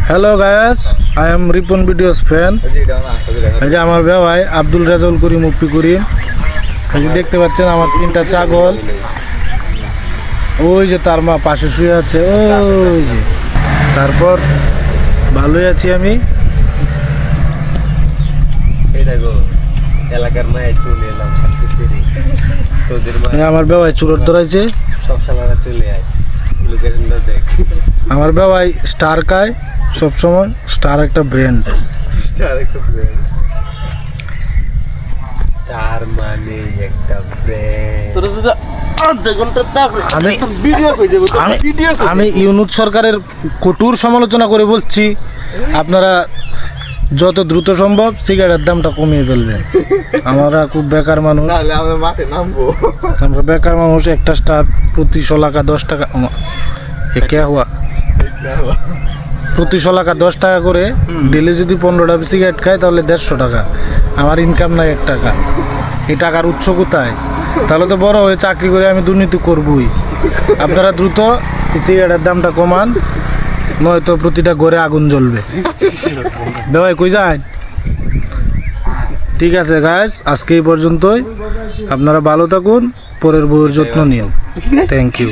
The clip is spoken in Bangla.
Hello Guys, I am Ripon videos fan. এই যে আমার ভাই আব্দুল রাজাউল করিম মুপ্পি করিম। এই যে দেখতে পাচ্ছেন আমার 3টা ছাগল। ওই যে তার মা পাশে শুয়ে আছে, ওই যে। তারপর ভালোই আছি আমি। এলাকার মায়ে চলে এলাম তোদের মা আমার বাবাই চুরোট ধরাইছে। সব সালারা চলে আয় লোকের দেখ আমার বাবাই স্টার খায় সবসময়। স্টার একটা ব্র্যান্ড। তার মানে একটা আমি ইউনুস সরকারের কঠোর সমালোচনা করে বলছি, আপনারা যত দ্রুত সম্ভব সিগারেটের দামটা কমিয়ে ফেলবেন। আমরা খুব বেকার মানুষ, আমরা বেকার মানুষ। একটা স্টার প্রতি 16 10 টাকা প্রতি 16 10 টাকা করে। ডেলি যদি 15টা সিগারেট খায় তাহলে 150 টাকা। আমার ইনকাম নাই 1 টাকা। এই টাকার উৎস কোথায়? তাহলে তো বড় হয়ে চাকরি করে আমি দুর্নীতি করবই। আপনারা দ্রুত সিগারেটের দামটা কমান, নয়তো প্রতিটা ঘরে আগুন জ্বলবে। ভাই কই যায়? ঠিক আছে গাইস, আজকে এই পর্যন্তই। আপনারা ভালো থাকুন, পরের বউয়ের যত্ন নিন। Thank you.